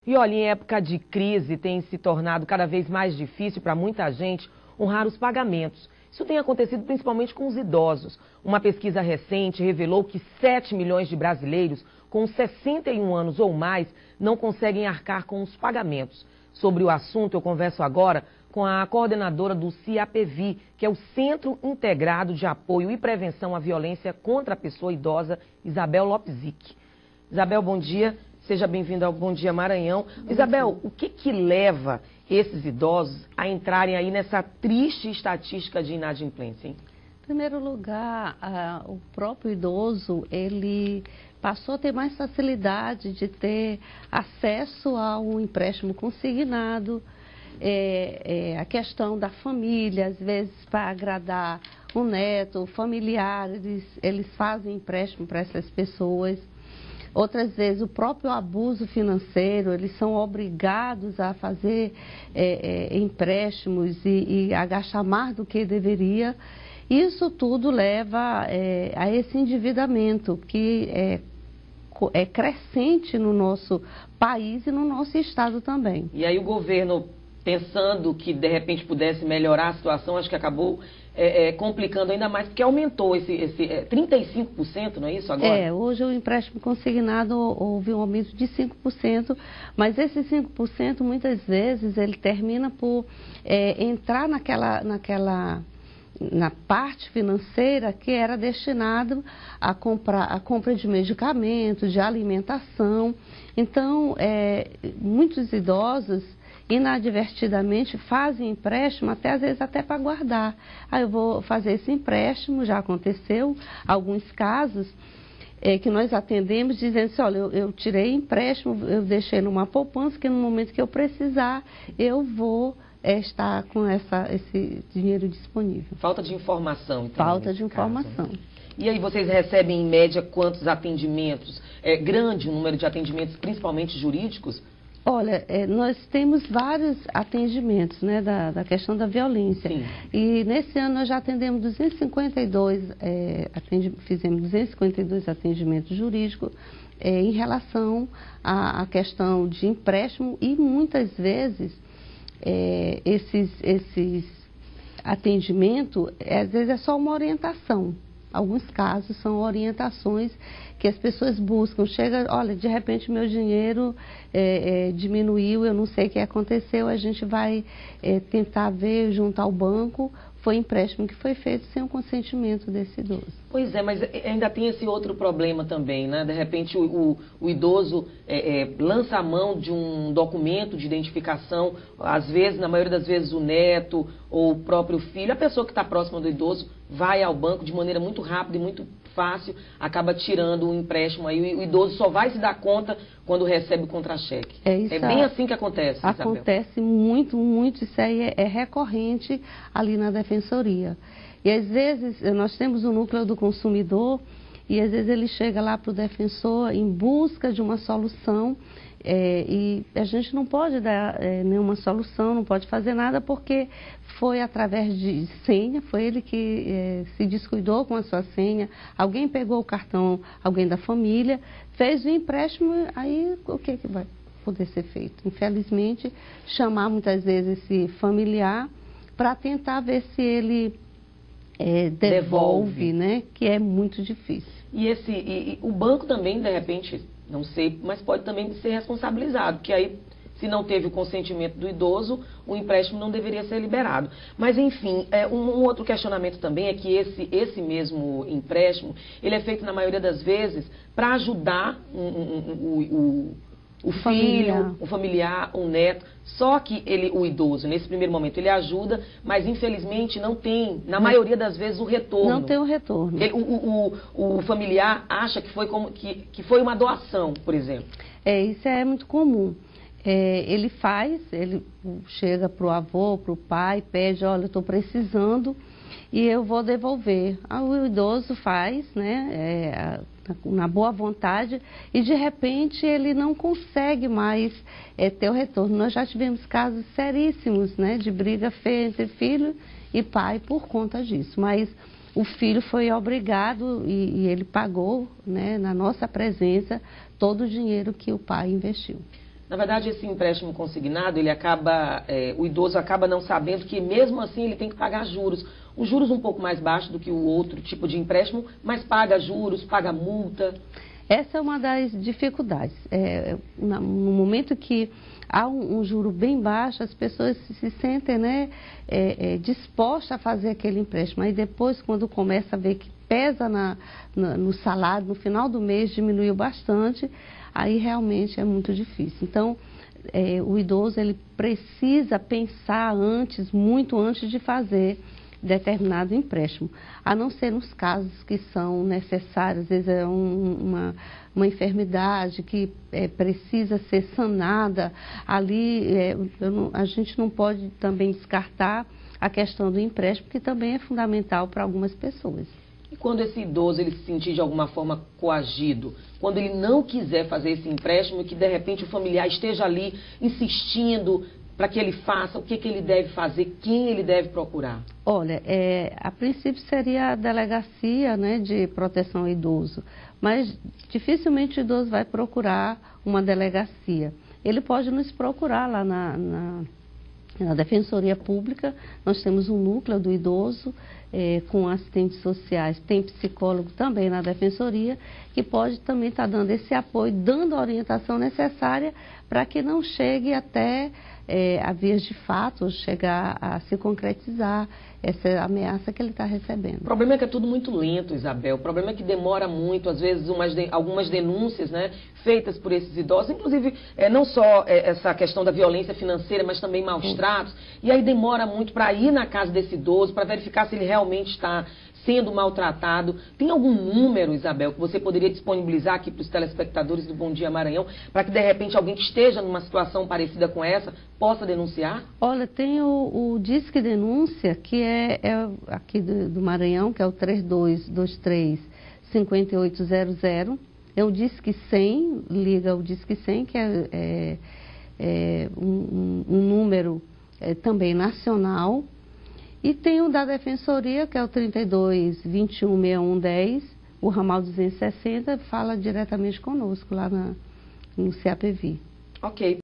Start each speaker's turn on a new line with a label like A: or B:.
A: E olha, em época de crise tem se tornado cada vez mais difícil para muita gente honrar os pagamentos. Isso tem acontecido principalmente com os idosos. Uma pesquisa recente revelou que 7 milhões de brasileiros com 61 anos ou mais não conseguem arcar com os pagamentos. Sobre o assunto, eu converso agora com a coordenadora do CIAPEVI, que é o Centro Integrado de Apoio e Prevenção à Violência contra a Pessoa Idosa, Isabel Lopzic. Isabel, bom dia. Seja bem-vinda ao Bom Dia Maranhão. Isabel, o que leva esses idosos a entrarem aí nessa triste estatística de inadimplência, hein?
B: Em primeiro lugar, o próprio idoso, ele passou a ter mais facilidade de ter acesso a um empréstimo consignado, a questão da família, às vezes para agradar o neto, o familiar, eles fazem empréstimo para essas pessoas. Outras vezes, o próprio abuso financeiro, eles são obrigados a fazer empréstimos e a gastar mais do que deveria. Isso tudo leva a esse endividamento que é crescente no nosso país e no nosso estado também.
A: E aí o governo, pensando que de repente pudesse melhorar a situação, acho que acabou complicando ainda mais, porque aumentou esse 35%, não é isso agora?
B: Hoje o empréstimo consignado houve um aumento de 5%, mas esse 5% muitas vezes ele termina por entrar na parte financeira que era destinado a compra de medicamentos, de alimentação. Então, muitos idosos inadvertidamente fazem empréstimo, às vezes até para guardar. Eu vou fazer esse empréstimo, já aconteceu alguns casos que nós atendemos dizendo assim, olha, eu tirei empréstimo, eu deixei numa poupança que no momento que eu precisar, eu vou estar com esse dinheiro disponível.
A: Falta de informação, então.
B: Falta de informação.
A: Caso, né? E aí vocês recebem em média quantos atendimentos? É grande o número de atendimentos, principalmente jurídicos?
B: Olha, nós temos vários atendimentos, né, da questão da violência.
A: Sim.
B: E nesse ano nós já atendemos fizemos 252 atendimentos jurídicos em relação à questão de empréstimo e muitas vezes esses atendimentos, às vezes é só uma orientação. Alguns casos são orientações que as pessoas buscam. Chega, olha, de repente meu dinheiro diminuiu, eu não sei o que aconteceu, a gente vai tentar ver junto ao banco. Foi empréstimo que foi feito sem o consentimento desse idoso.
A: Pois é, mas ainda tem esse outro problema também, né? De repente o idoso lança a mão de um documento de identificação, às vezes, na maioria das vezes, o neto ou o próprio filho, a pessoa que está próxima do idoso vai ao banco de maneira muito rápida e muito fácil, acaba tirando o empréstimo aí, o idoso só vai se dar conta quando recebe o contra-cheque. É bem assim que acontece, Isabel.
B: Acontece muito, muito, isso aí é recorrente ali na defensoria. E às vezes nós temos o núcleo do consumidor e às vezes ele chega lá para o defensor em busca de uma solução e a gente não pode dar nenhuma solução, não pode fazer nada porque foi através de senha, foi ele que se descuidou com a sua senha, alguém pegou o cartão, alguém da família, fez o empréstimo, aí o que vai poder ser feito? Infelizmente, chamar muitas vezes esse familiar para tentar ver se ele devolve, né? Que é muito difícil.
A: E o banco também, de repente, não sei, mas pode também ser responsabilizado, porque aí, se não teve o consentimento do idoso, o empréstimo não deveria ser liberado. Mas, enfim, um outro questionamento também é que esse mesmo empréstimo, ele é feito, na maioria das vezes, para ajudar o filho, o familiar, o neto. Só que o idoso, nesse primeiro momento, ele ajuda, mas infelizmente não tem, na maioria das vezes, o retorno.
B: Não tem o retorno.
A: O familiar acha que foi uma doação, por exemplo.
B: Isso é muito comum. Ele chega para o avô, para o pai, pede, olha, eu estou precisando e eu vou devolver. O idoso faz, né, na boa vontade, e de repente ele não consegue mais ter o retorno. Nós já tivemos casos seríssimos, né, de briga feia entre filho e pai por conta disso, mas o filho foi obrigado e ele pagou, né, na nossa presença, todo o dinheiro que o pai investiu.
A: Na verdade, esse empréstimo consignado, ele acaba, o idoso acaba não sabendo que mesmo assim ele tem que pagar juros. Os juros um pouco mais baixos do que o outro tipo de empréstimo, mas paga juros, paga multa.
B: Essa é uma das dificuldades. No momento que há um juro bem baixo, as pessoas se sentem, né, dispostas a fazer aquele empréstimo. Aí depois, quando começa a ver que pesa no salário, no final do mês diminuiu bastante, aí realmente é muito difícil. Então, o idoso ele precisa pensar antes, muito antes de fazer determinado empréstimo, a não ser nos casos que são necessários, às vezes é uma enfermidade que precisa ser sanada, ali a gente não pode também descartar a questão do empréstimo, que também é fundamental para algumas pessoas.
A: E quando esse idoso ele se sentir de alguma forma coagido, quando ele não quiser fazer esse empréstimo e que de repente o familiar esteja ali insistindo para que ele faça, o que ele deve fazer, quem ele deve procurar?
B: Olha, a princípio seria a delegacia, né, de proteção ao idoso, mas dificilmente o idoso vai procurar uma delegacia. Ele pode nos procurar lá na Defensoria Pública. Nós temos um núcleo do idoso com assistentes sociais, tem psicólogo também na Defensoria, que pode também estar dando esse apoio, dando a orientação necessária para que não chegue até a vias de fato, chegar a se concretizar essa ameaça que ele está recebendo.
A: O problema é que é tudo muito lento, Isabel. O problema é que demora muito, às vezes algumas denúncias, né, feitas por esses idosos, inclusive não só essa questão da violência financeira, mas também maus tratos. E aí demora muito para ir na casa desse idoso, para verificar se ele realmente está sendo maltratado. Tem algum número, Isabel, que você poderia disponibilizar aqui para os telespectadores do Bom Dia Maranhão, para que de repente alguém que esteja numa situação parecida com essa possa denunciar?
B: Olha, tem o Disque Denúncia, que é aqui do Maranhão, que é o 3223-5800. É o Disque 100, liga o Disque 100, que é um número também nacional. E tem o da Defensoria, que é o 32216110, o ramal 260, fala diretamente conosco lá no CAPV.
A: Ok.